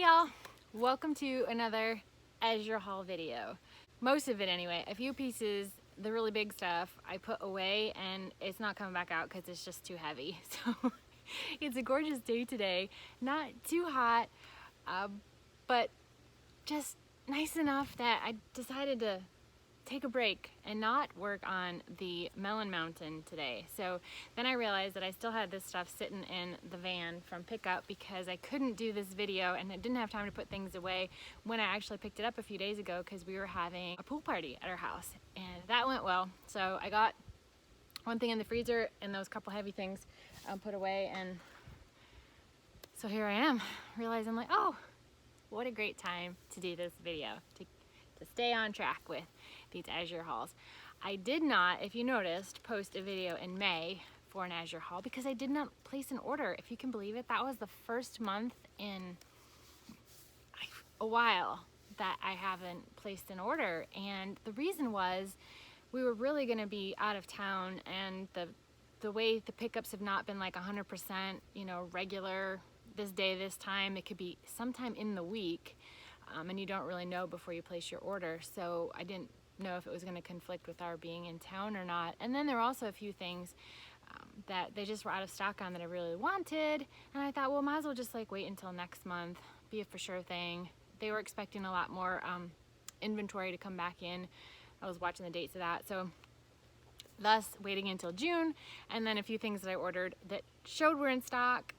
y'all, welcome to another Azure haul video. Most of it anyway. A few pieces, the really big stuff, I put away and it's not coming back out because it's just too heavy. So it's a gorgeous day today, not too hot, but just nice enough that I decided to take a break and not work on the melon mountain today. So then I realized that I still had this stuff sitting in the van from pickup because I couldn't do this video and I didn't have time to put things away when I actually picked it up a few days ago because we were having a pool party at our house and that went well. So I got one thing in the freezer and those couple heavy things put away, and so here I am realizing like, oh, what a great time to do this video, to stay on track with these Azure hauls. I did not, if you noticed, post a video in May for an Azure haul because I did not place an order. If you can believe it, that was the first month in a while that I haven't placed an order. And the reason was we were really gonna be out of town, and the way the pickups have not been like 100%, you know, regular, this day, this time. It could be sometime in the week. And you don't really know before you place your order. So I didn't know if it was going to conflict with our being in town or not. And then there were also a few things that they just were out of stock on that I really wanted. And I thought, well, might as well just like wait until next month, be a for sure thing. They were expecting a lot more inventory to come back in. I was watching the dates of that. So thus waiting until June. And then a few things that I ordered that showed were in stock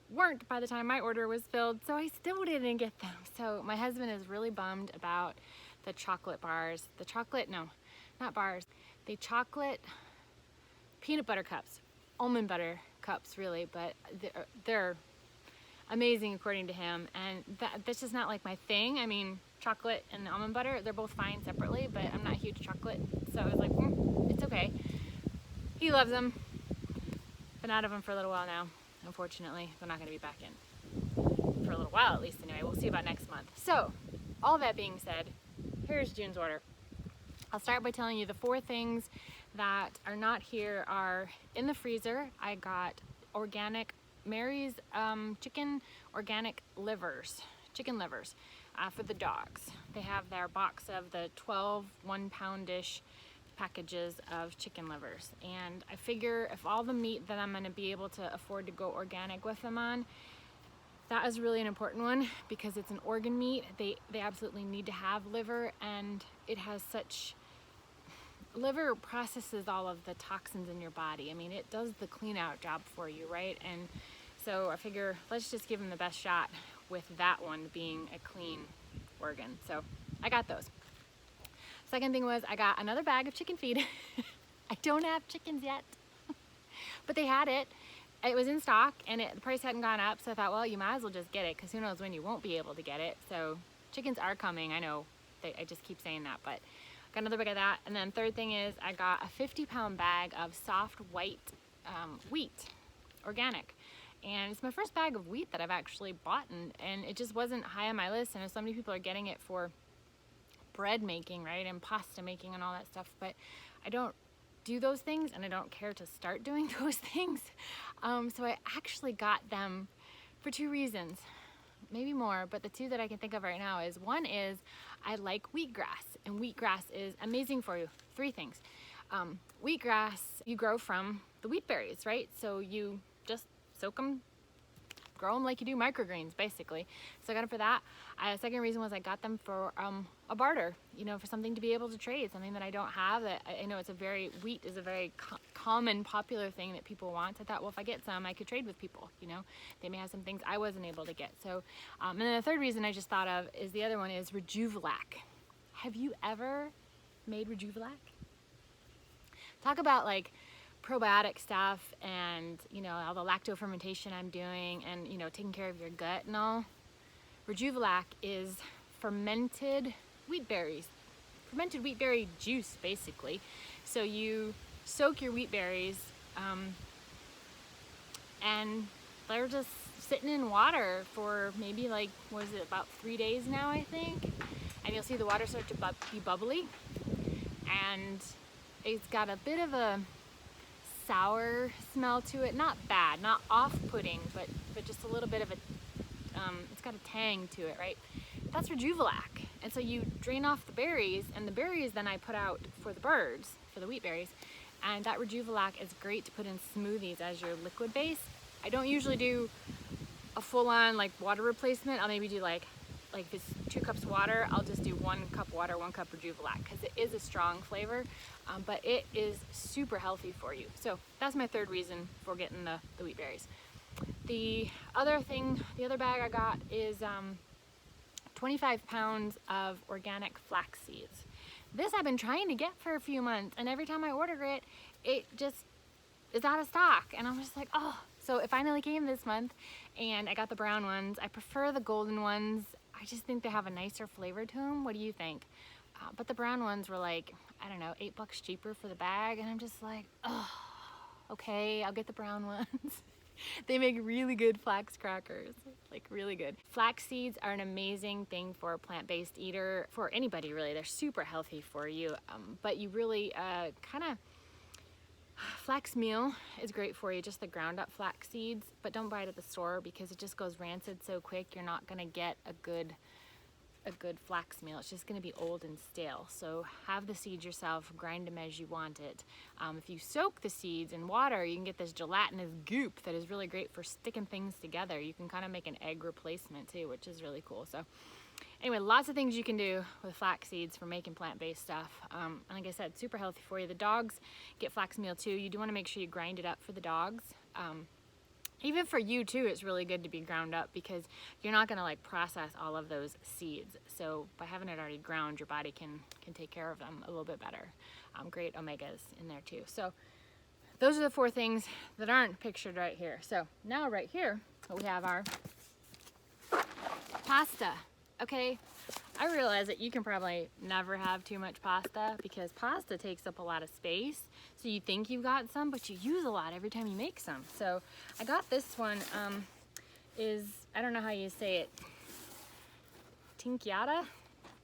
weren't by the time my order was filled, so I still didn't get them. So my husband is really bummed about the chocolate bars, the chocolate peanut butter cups, almond butter cups really, but they're amazing according to him, and that's just not like my thing. I mean, chocolate and the almond butter, they're both fine separately, but I'm not a huge chocolate, so I was like, it's okay. He loves them. Been out of them for a little while now. Unfortunately, they're not going to be back in for a little while, at least anyway. We'll see about next month. So, all that being said, here's June's order. I'll start by telling you the 4 things that are not here are in the freezer. I got organic Mary's chicken livers for the dogs. They have their box of the 12 1-pound-ish packages of chicken livers, and I figure if all the meat that I'm going to be able to afford to go organic with them on, that is really an important one because it's an organ meat. They absolutely need to have liver, and it has such, liver processes all of the toxins in your body. I mean, it does the clean out job for you, right? And so I figure let's just give them the best shot with that one being a clean organ. So I got those. Second thing was I got another bag of chicken feed. I don't have chickens yet, but they had it. It was in stock and the price hadn't gone up, so I thought, well, you might as well just get it because who knows when you won't be able to get it. So chickens are coming. I know, I just keep saying that, but got another bag of that. And then third thing is I got a 50-pound bag of soft white wheat, organic. And it's my first bag of wheat that I've actually bought, and it just wasn't high on my list. And so many people are getting it for bread making, right, and pasta making and all that stuff, but I don't do those things and I don't care to start doing those things. So I actually got them for 2 reasons, maybe more, but the 2 that I can think of right now is, one is I like wheatgrass, and wheatgrass is amazing for you. 3 things. Wheatgrass you grow from the wheat berries, right? So you just soak them, grow them like you do microgreens, basically. So I got them for that. The second reason was I got them for a barter, you know, for something to be able to trade, something that I don't have. That I know wheat is a very common, popular thing that people want. So I thought, well, if I get some, I could trade with people, you know. They may have some things I wasn't able to get. So, and then the third reason I just thought of is the other one is Rejuvelac. Have you ever made Rejuvelac? Talk about like probiotic stuff and, you know, all the lacto fermentation I'm doing and, you know, taking care of your gut and all. Rejuvelac is fermented wheat berry juice, basically. So you soak your wheat berries and they're just sitting in water for maybe like, what is it, about 3 days now, I think. And you'll see the water start to be bubbly, and it's got a bit of a sour smell to it. Not bad, not off-putting, but just a little bit of it's got a tang to it, right? That's Rejuvelac. And so you drain off the berries, and the berries then I put out for the birds, for the wheat berries. And that Rejuvelac is great to put in smoothies as your liquid base. I don't usually do a full-on like water replacement. I'll maybe do like if it's 2 cups water, I'll just do 1 cup water, 1 cup Rejuvelac, because it is a strong flavor, but it is super healthy for you. So that's my third reason for getting the wheat berries. The other bag I got is 25 pounds of organic flax seeds. This I've been trying to get for a few months, and every time I order it, it just is out of stock, and I'm just like, oh. So it finally came this month, and I got the brown ones. I prefer the golden ones. I just think they have a nicer flavor to them. What do you think? But the brown ones were like, I don't know, $8 cheaper for the bag, and I'm just like, oh, okay, I'll get the brown ones. They make really good flax crackers, like really good. Flax seeds are an amazing thing for a plant-based eater, for anybody really. They're super healthy for you, but you really flax meal is great for you, just the ground up flax seeds, but don't buy it at the store because it just goes rancid so quick. You're not gonna get a good flax meal. It's just gonna be old and stale. So have the seeds yourself, grind them as you want it. If you soak the seeds in water, you can get this gelatinous goop that is really great for sticking things together. You can kind of make an egg replacement too, which is really cool. So anyway, lots of things you can do with flax seeds for making plant-based stuff. And like I said, super healthy for you. The dogs get flax meal too. You do want to make sure you grind it up for the dogs. Even for you too, it's really good to be ground up because you're not going to like process all of those seeds. So by having it already ground, your body can take care of them a little bit better. Great omegas in there too. So those are the 4 things that aren't pictured right here. So now right here, we have our pasta. Okay, I realize that you can probably never have too much pasta because pasta takes up a lot of space. So you think you've got some, but you use a lot every time you make some. So I got this one, I don't know how you say it, tinkiata?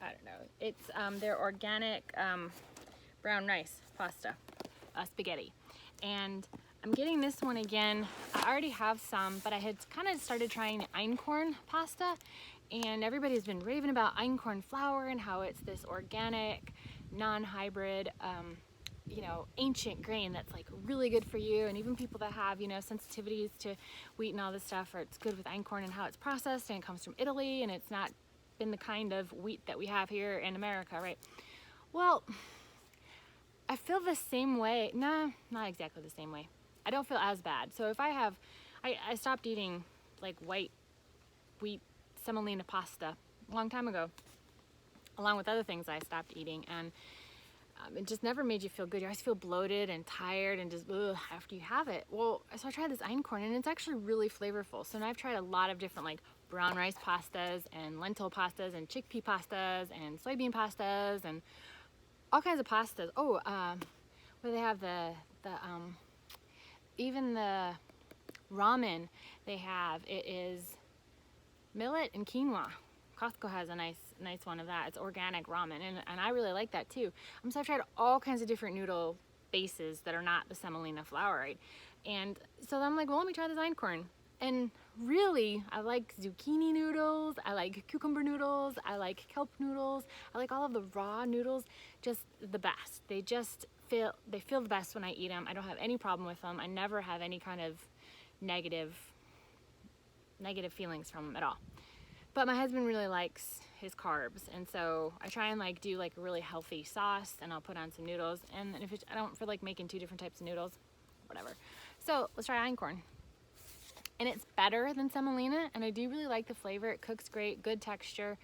I don't know. It's their organic brown rice pasta, spaghetti. And I'm getting this one again. I already have some, but I had kind of started trying the einkorn pasta, and everybody's been raving about einkorn flour and how it's this organic, non-hybrid, you know, ancient grain that's like really good for you. And even people that have, you know, sensitivities to wheat and all this stuff, or it's good with einkorn and how it's processed, and it comes from Italy, and it's not been the kind of wheat that we have here in America, right? Well, I feel the same way. Nah, not exactly the same way. I don't feel as bad. So if I stopped eating like white wheat semolina pasta a long time ago, along with other things I stopped eating, and it just never made you feel good. You always feel bloated and tired and just ugh after you have it. Well, so I tried this einkorn, and it's actually really flavorful. So now I've tried a lot of different like brown rice pastas and lentil pastas and chickpea pastas and soybean pastas and all kinds of pastas. Oh, where they have even the ramen they have, it is millet and quinoa. Costco has a nice one of that. It's organic ramen, and I really like that too. So I've tried all kinds of different noodle bases that are not the semolina flour, right? And so I'm like, well, let me try this einkorn. And really, I like zucchini noodles, I like cucumber noodles, I like kelp noodles, I like all of the raw noodles, just the best. They feel the best when I eat them. I don't have any problem with them. I never have any kind of negative feelings from them at all. But my husband really likes his carbs, and so I try and like do like a really healthy sauce, and I'll put on some noodles, and if I don't feel like making 2 different types of noodles, whatever. So let's try einkorn. And it's better than semolina, and I do really like the flavor. It cooks great, good texture,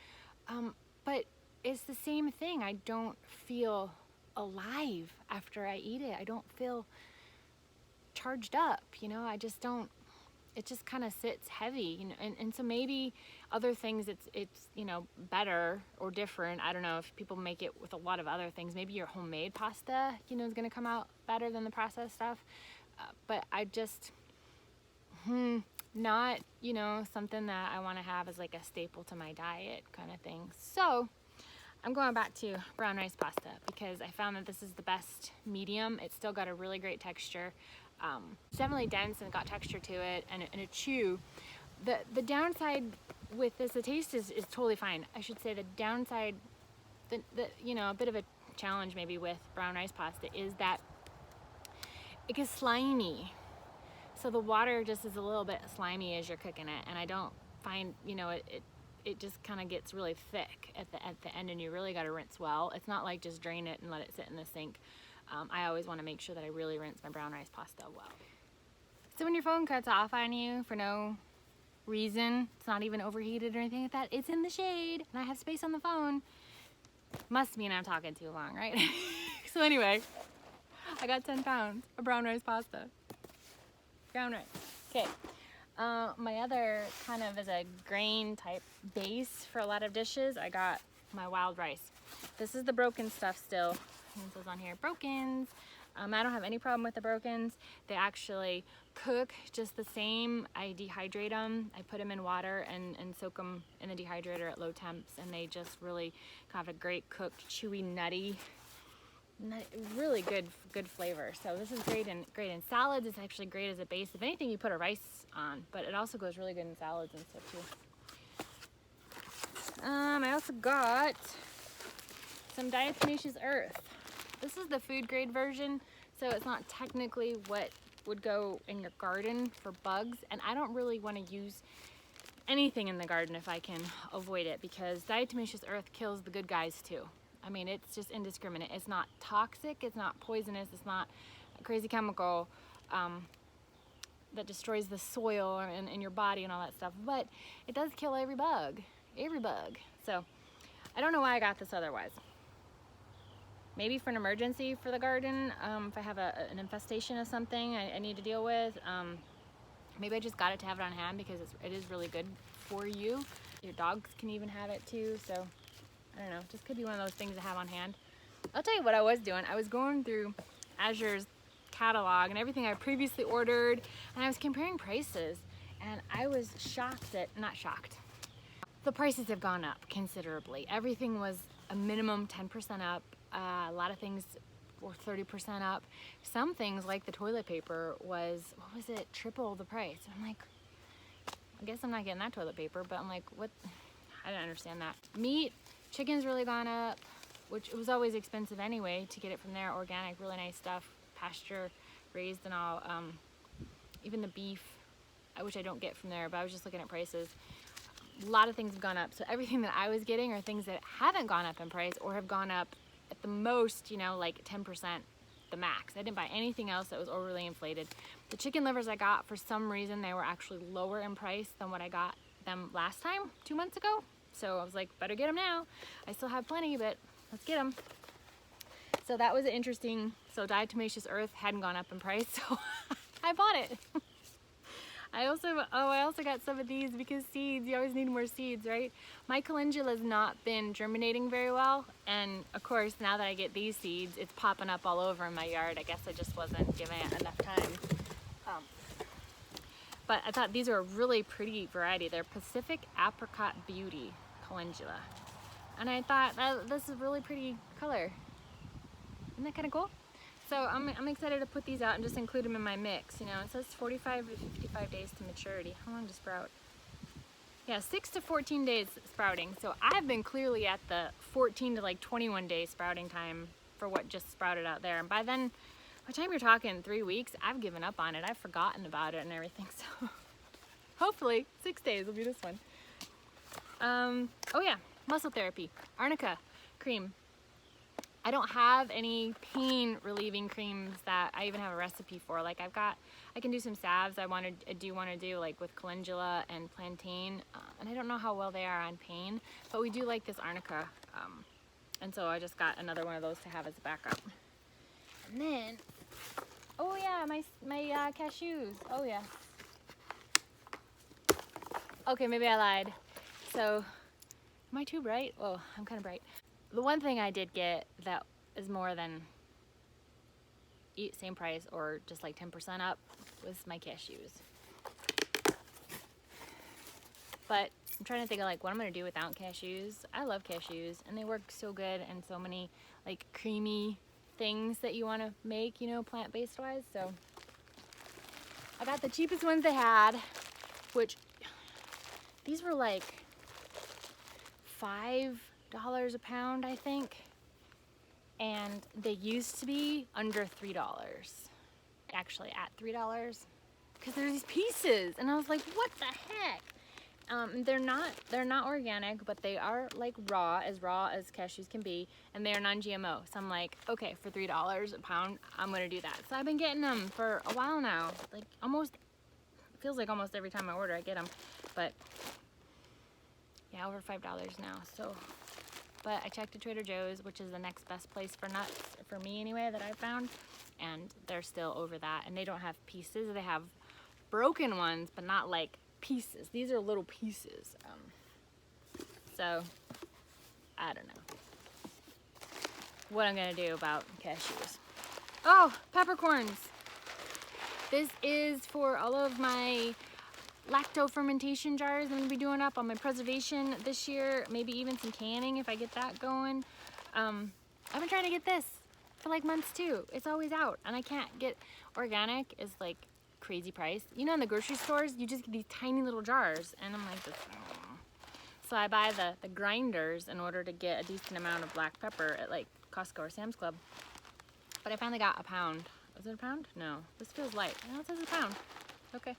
but it's the same thing. I don't feel alive after I eat it. I don't feel charged up, you know. I just don't. It just kind of sits heavy, you know. And so maybe other things it's you know, better or different. I don't know if people make it with a lot of other things. Maybe your homemade pasta, you know, is going to come out better than the processed stuff. But I just not, you know, something that I want to have as like a staple to my diet kind of thing. So I'm going back to brown rice pasta because I found that this is the best medium. It's still got a really great texture. It's definitely dense and got texture to it, and a chew. The downside with this, the taste is totally fine. I should say the downside, you know, a bit of a challenge maybe with brown rice pasta is that it gets slimy. So the water just is a little bit slimy as you're cooking it, and I don't find, you know, it just kind of gets really thick at the end, and you really got to rinse well. It's not like just drain it and let it sit in the sink. I always want to make sure that I really rinse my brown rice pasta well. So when your phone cuts off on you for no reason, it's not even overheated or anything like that, it's in the shade and I have space on the phone, must mean I'm talking too long, right? So anyway, I got 10 pounds of brown rice pasta. Brown rice. Okay. My other kind of is a grain type base for a lot of dishes. I got my wild rice. This is the broken stuff still. It says on here, brokens. I don't have any problem with the brokens. They actually cook just the same. I dehydrate them. I put them in water and soak them in the dehydrator at low temps, and they just really have a great cooked, chewy, nutty, really good flavor. So this is great in salads. It's actually great as a base. If anything, you put a rice on, but it also goes really good in salads and stuff too. I also got some Diatomaceous Earth. This is the food grade version, so it's not technically what would go in your garden for bugs, and I don't really want to use anything in the garden if I can avoid it, because Diatomaceous Earth kills the good guys too. I mean, it's just indiscriminate. It's not toxic, it's not poisonous, it's not a crazy chemical that destroys the soil in your body and all that stuff, but it does kill every bug. So I don't know why I got this otherwise. Maybe for an emergency for the garden, if I have an infestation of something I need to deal with. Maybe I just got it to have it on hand because it is really good for you. Your dogs can even have it too, so I don't know, just could be one of those things to have on hand. I'll tell you what I was doing. I was going through Azure's catalog and everything I previously ordered, and I was comparing prices, and I was not shocked. The prices have gone up considerably. Everything was a minimum 10% up. A lot of things were 30% up. Some things like the toilet paper was, triple the price. I'm like, I guess I'm not getting that toilet paper, but I'm like, what? I didn't understand that. Meat, chicken's really gone up, which it was always expensive anyway to get it from there. Organic, really nice stuff, pasture raised and all. Even the beef, which I don't get from there, but I was just looking at prices. A lot of things have gone up. So everything that I was getting are things that haven't gone up in price or have gone up at the most, you know, like 10%, the max. I didn't buy anything else that was overly inflated. The chicken livers I got, for some reason, they were actually lower in price than what I got them last time, 2 months ago. So I was like, better get them now. I still have plenty, but let's get them. So that was interesting. So Diatomaceous Earth hadn't gone up in price, so I bought it. I also got some of these because seeds, you always need more seeds, right? My calendula has not been germinating very well, and of course now that I get these seeds, it's popping up all over in my yard. I guess I just wasn't giving it enough time. But I thought these were a really pretty variety. They're Pacific Apricot Beauty calendula, and I thought this is a really pretty color. Isn't that kind of cool? So I'm excited to put these out and just include them in my mix. You know, it says 45 to 55 days to maturity. How long to sprout? Yeah, 6 to 14 days sprouting. So I've been clearly at the 14 to like 21 day sprouting time for what just sprouted out there. And by then, by the time you're talking 3 weeks, I've given up on it. I've forgotten about it and everything. So hopefully 6 days will be this one. Oh yeah, muscle therapy, Arnica cream. I don't have any pain relieving creams that I even have a recipe for. Like I can do some salves I do want to do, like with calendula and plantain, and I don't know how well they are on pain, but we do like this Arnica, and so I just got another one of those to have as a backup. And then, oh yeah, my cashews. Oh yeah. Okay, maybe I lied. So, am I too bright? Oh, I'm kind of bright. The one thing I did get that is more than same price or just like 10% up was my cashews. But I'm trying to think of like what I'm gonna do without cashews. I love cashews and they work so good in so many like creamy things that you want to make, you know, plant-based wise. So I got the cheapest ones they had, which These were like $5 a pound, I think. And they used to be under $3. Actually at $3, because there's these pieces, and I was like, what the heck? They're not organic, but they are like raw as cashews can be, and they are non-GMO. So I'm like, okay, for $3 a pound, I'm gonna do that. So I've been getting them for a while now, like almost, it feels like almost every time I order I get them, but yeah, over $5 now. So, but I checked at Trader Joe's, which is the next best place for nuts for me anyway that I found, and they're still over that, and they don't have pieces. They have broken ones, but not like pieces. These are little pieces. So I don't know what I'm gonna do about cashews. Oh, peppercorns. This is for all of my lacto fermentation jars I'm gonna be doing up on my preservation this year. Maybe even some canning if I get that going. I've been trying to get this for like months too. It's always out, and I can't get organic. Is like crazy price. You know, in the grocery stores, you just get these tiny little jars, and I'm like, so I buy the grinders in order to get a decent amount of black pepper at like Costco or Sam's Club. But I finally got a pound. Was it a pound? No, this feels light. No, it says a pound. Okay,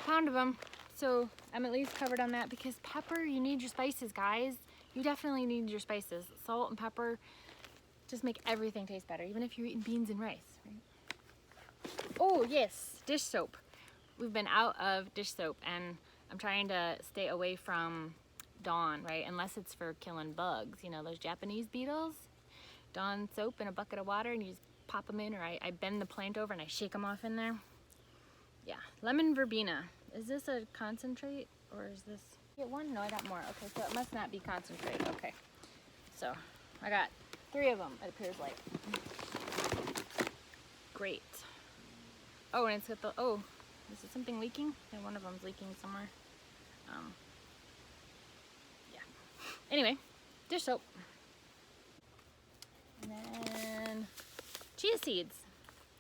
a pound of them. So I'm at least covered on that, because pepper, you need your spices, guys. You definitely need your spices. Salt and pepper just make everything taste better, even if you're eating beans and rice, right? Oh yes, dish soap. We've been out of dish soap, and I'm trying to stay away from Dawn, right? Unless it's for killing bugs, you know, those Japanese beetles. Dawn soap in a bucket of water, and you just pop them in, or I bend the plant over and I shake them off in there. Yeah, lemon verbena. Is this a concentrate, or is this? Get one? No, I got more. Okay, so it must not be concentrate. Okay, so I got 3 of them, it appears like. Great. Oh, and it's got the, oh, is it something leaking? Yeah, one of them's leaking somewhere. Yeah. Anyway, dish soap. And then chia seeds.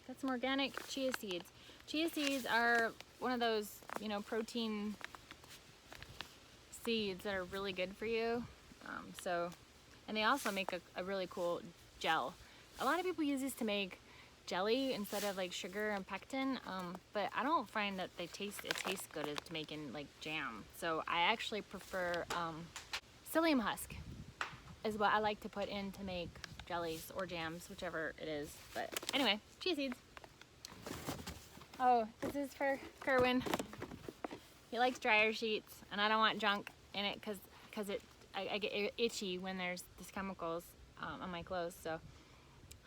Got some organic chia seeds. Chia seeds are one of those, you know, protein seeds that are really good for you. And they also make a really cool gel. A lot of people use these to make jelly instead of like sugar and pectin, but I don't find that it tastes good as to making like jam. So I actually prefer psyllium husk is what I like to put in to make jellies or jams, whichever it is. But anyway, chia seeds. Oh, this is for Kerwin. He likes dryer sheets, and I don't want junk in it because I get itchy when there's these chemicals on my clothes. So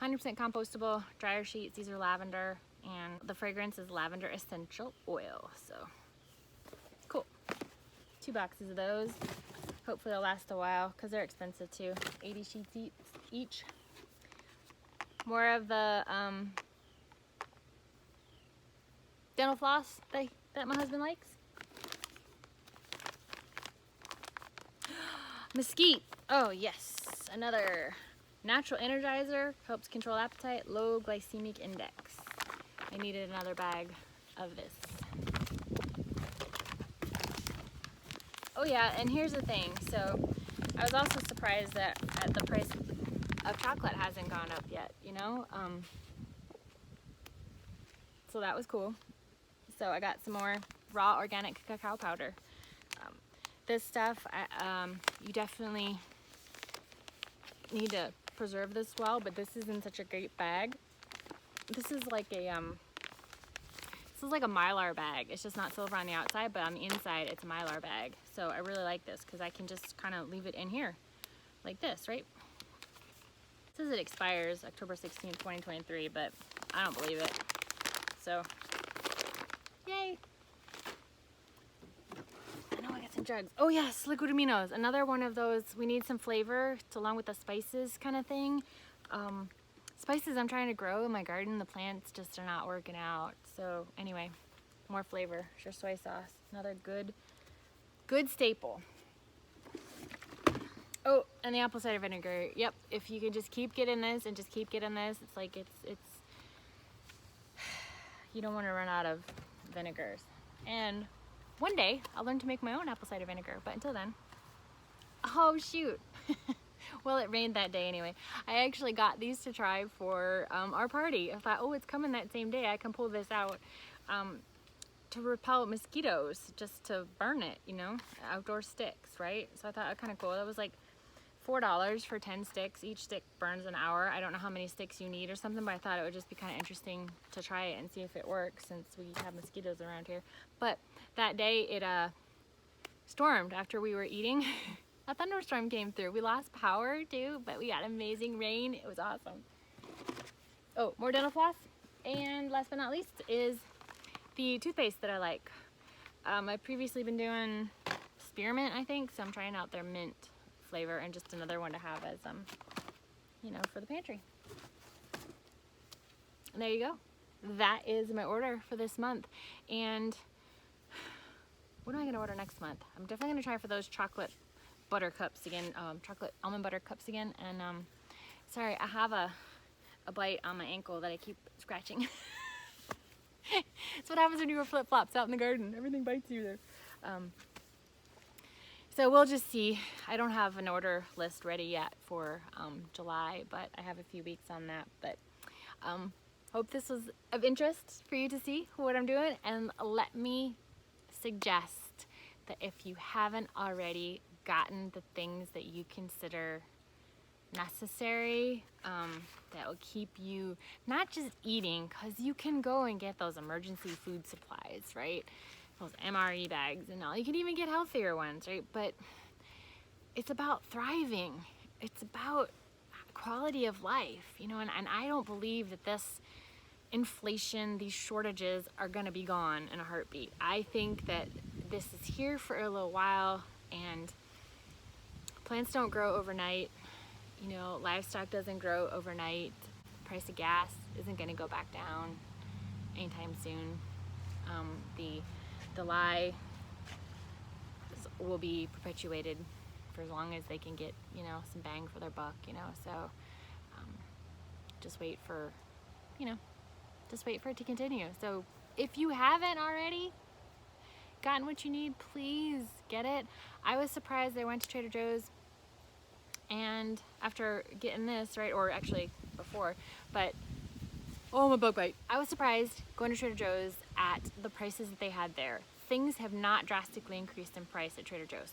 100% compostable dryer sheets. These are lavender, and the fragrance is lavender essential oil. So cool. 2 boxes of those. Hopefully they'll last a while, because they're expensive too. 80 sheets each. More of the dental floss that my husband likes. Mesquite. Oh yes, another natural energizer. Helps control appetite, low glycemic index. I needed another bag of this. Oh yeah, and here's the thing. So I was also surprised that the price of chocolate hasn't gone up yet, you know? So that was cool. So I got some more raw organic cacao powder. This stuff, you definitely need to preserve this well, but this is in such a great bag. This is like a Mylar bag. It's just not silver on the outside, but on the inside it's a Mylar bag. So I really like this because I can just kind of leave it in here like this, right? It says it expires October 16th, 2023, but I don't believe it. So, yay. I know I got some drugs. Oh yes, liquid aminos. Another one of those, we need some flavor along with the spices kind of thing. Spices I'm trying to grow in my garden, the plants just are not working out. So anyway, more flavor. Sure, soy sauce, another good staple. Oh, and the apple cider vinegar. Yep, if you can just keep getting this and just keep getting this, it's like it's you don't want to run out of vinegars. And one day I'll learn to make my own apple cider vinegar, but until then, oh shoot. Well, it rained that day anyway. I actually got these to try for our party. I thought, oh, it's coming that same day. I can pull this out to repel mosquitoes, just to burn it, you know, outdoor sticks, right? So I thought, oh, kind of cool. That was like $4 for 10 sticks. Each stick burns an hour. I don't know how many sticks you need or something, but I thought it would just be kind of interesting to try it and see if it works, since we have mosquitoes around here. But that day it stormed after we were eating. A thunderstorm came through. We lost power too, but we got amazing rain. It was awesome. Oh, more dental floss. And last but not least is the toothpaste that I like. I've previously been doing spearmint, I think, so I'm trying out their mint flavor, and just another one to have as, you know, for the pantry. And there you go. That is my order for this month. And what am I gonna order next month? I'm definitely gonna try for those chocolate butter cups again, chocolate almond butter cups again. And sorry, I have a bite on my ankle that I keep scratching. That's what happens when you wear flip-flops out in the garden. Everything bites you there. So we'll just see. I don't have an order list ready yet for July, but I have a few weeks on that. But hope this was of interest for you to see what I'm doing, and let me suggest that if you haven't already gotten the things that you consider necessary, that will keep you not just eating, because you can go and get those emergency food supplies, right? Those MRE bags and all. You can even get healthier ones, right? But it's about thriving. It's about quality of life, you know, and I don't believe that this inflation, these shortages are gonna be gone in a heartbeat. I think that this is here for a little while, and plants don't grow overnight. You know, livestock doesn't grow overnight. The price of gas isn't going to go back down anytime soon. The lie will be perpetuated for as long as they can get, you know, some bang for their buck, you know. So just wait for, you know, just wait for it to continue. So if you haven't already gotten what you need, please get it. I was surprised. I went to Trader Joe's, and after getting this, right, or actually before, but oh, my bug bite. I was surprised going to Trader Joe's at the prices that they had there. Things have not drastically increased in price at Trader Joe's,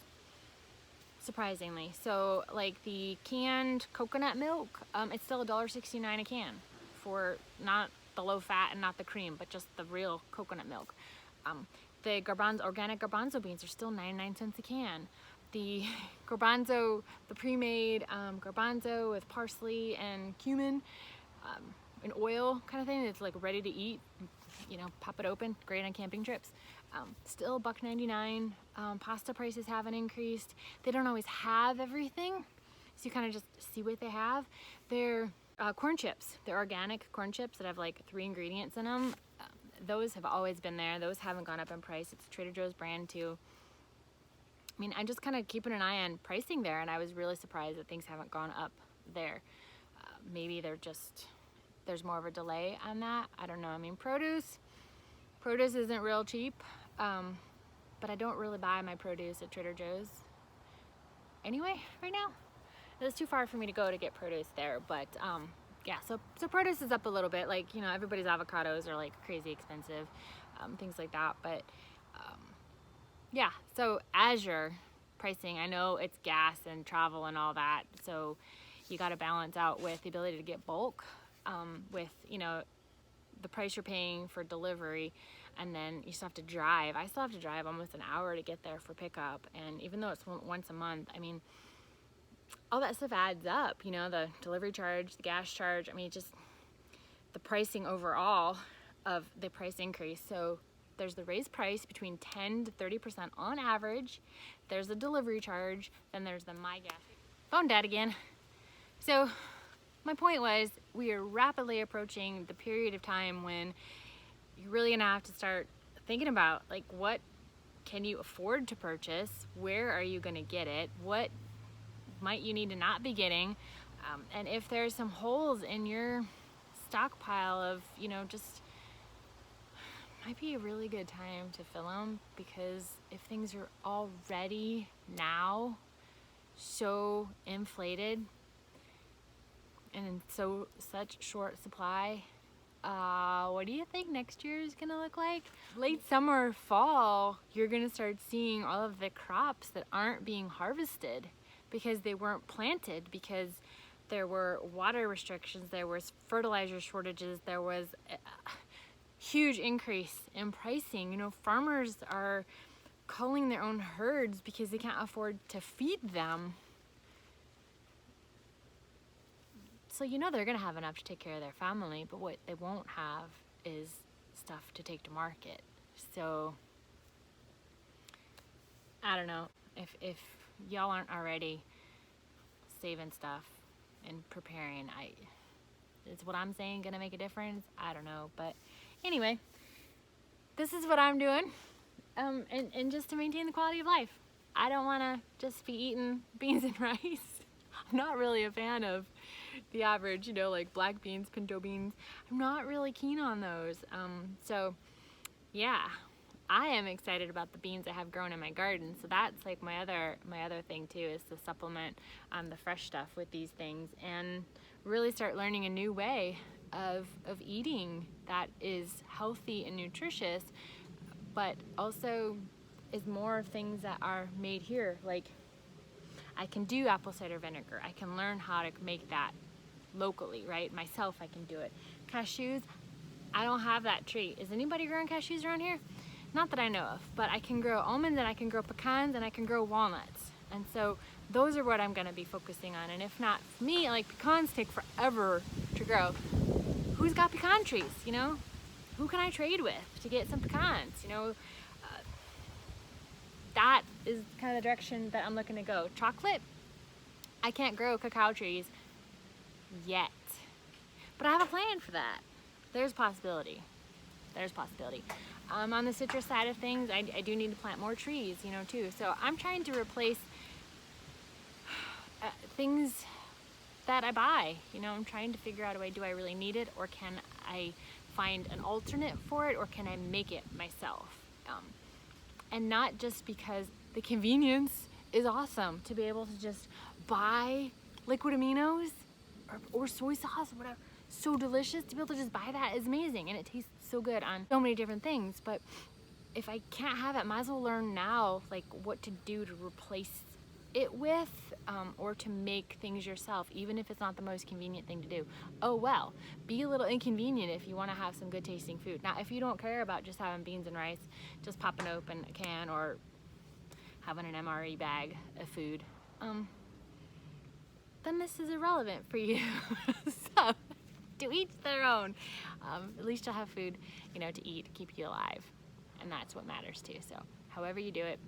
surprisingly. So like the canned coconut milk, it's still $1.69 a can for not the low fat and not the cream, but just the real coconut milk. The organic garbanzo beans are still 99 cents a can. The garbanzo, the pre-made garbanzo with parsley and cumin, an oil kind of thing that's like ready to eat, you know, pop it open, great on camping trips. Still $1.99. Pasta prices haven't increased. They don't always have everything, so you kind of just see what they have. They're corn chips. They're organic corn chips that have like 3 ingredients in them. Those have always been there. Those haven't gone up in price. It's a Trader Joe's brand too. I mean, I'm just kind of keeping an eye on pricing there, and I was really surprised that things haven't gone up there. Maybe there's more of a delay on that. I don't know. I mean, produce isn't real cheap, but I don't really buy my produce at Trader Joe's anyway right now. It's too far for me to go to get produce there, but yeah, so produce is up a little bit. Like, you know, everybody's avocados are like crazy expensive, things like that. But yeah, so Azure pricing, I know it's gas and travel and all that, so you got to balance out with the ability to get bulk, with, you know, the price you're paying for delivery, and then you still have to drive. I still have to drive almost an hour to get there for pickup, and even though it's once a month, I mean, all that stuff adds up, you know, the delivery charge, the gas charge, I mean, just the pricing overall of the price increase. So there's the raised price between 10 to 30% on average. There's the delivery charge, then there's the my gas. Phone dead again. So my point was, we are rapidly approaching the period of time when you're really gonna have to start thinking about, like, what can you afford to purchase? Where are you gonna get it? What might you need to not be getting? And if there's some holes in your stockpile of, you know, just might be a really good time to fill them, because if things are already now so inflated and in such short supply, what do you think next year is gonna look like? Late summer, fall, you're gonna start seeing all of the crops that aren't being harvested because they weren't planted, because there were water restrictions, there was fertilizer shortages, there was a huge increase in pricing. You know, farmers are culling their own herds because they can't afford to feed them. So you know they're gonna have enough to take care of their family, but what they won't have is stuff to take to market. So I don't know, if y'all aren't already saving stuff and preparing, is what I'm saying gonna make a difference? I don't know, but anyway, this is what I'm doing, and just to maintain the quality of life. I don't wanna just be eating beans and rice. I'm not really a fan of the average, you know, like black beans, pinto beans. I'm not really keen on those. So yeah, I am excited about the beans I have grown in my garden. So that's like my other thing too, is to supplement the fresh stuff with these things and really start learning a new way of eating that is healthy and nutritious, but also is more things that are made here. Like, I can do apple cider vinegar. I can learn how to make that locally, right? Myself, I can do it. Cashews, I don't have that tree. Is anybody growing cashews around here? Not that I know of, but I can grow almonds, and I can grow pecans, and I can grow walnuts. And so those are what I'm gonna be focusing on. And if not for me, like, pecans take forever to grow. Who's got pecan trees, you know? Who can I trade with to get some pecans, you know? That is kind of the direction that I'm looking to go. Chocolate, I can't grow cacao trees yet, but I have a plan for that. There's possibility. There's possibility. On the citrus side of things, I do need to plant more trees, you know, too. So I'm trying to replace things that I buy. You know, I'm trying to figure out a way, do I really need it, or can I find an alternate for it, or can I make it myself? And not just because the convenience is awesome, to be able to just buy liquid aminos or soy sauce or whatever. So delicious, to be able to just buy that is amazing, and it tastes so good on so many different things. But if I can't have it, might as well learn now, like, what to do to replace it with, or to make things yourself, even if it's not the most convenient thing to do. Oh well, be a little inconvenient if you want to have some good tasting food. Now, if you don't care about just having beans and rice, just popping open a can or having an MRE bag of food, then this is irrelevant for you. So, to each their own. At least you'll have food, you know, to eat, to keep you alive, and that's what matters too. So, however you do it,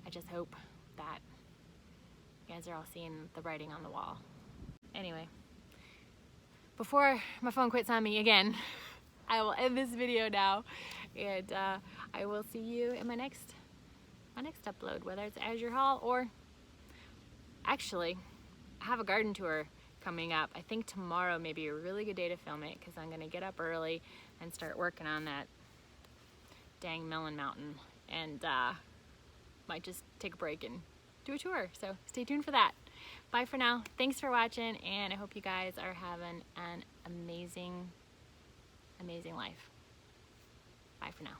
I just hope that you guys are all seeing the writing on the wall. Anyway, before my phone quits on me again, I will end this video now, and I will see you in my next upload, whether it's Azure haul or, actually, I have a garden tour coming up. I think tomorrow may be a really good day to film it, because I'm gonna get up early and start working on that dang melon mountain, and might just take a break and do a tour. So stay tuned for that. Bye for now. Thanks for watching, and I hope you guys are having an amazing life. Bye for now.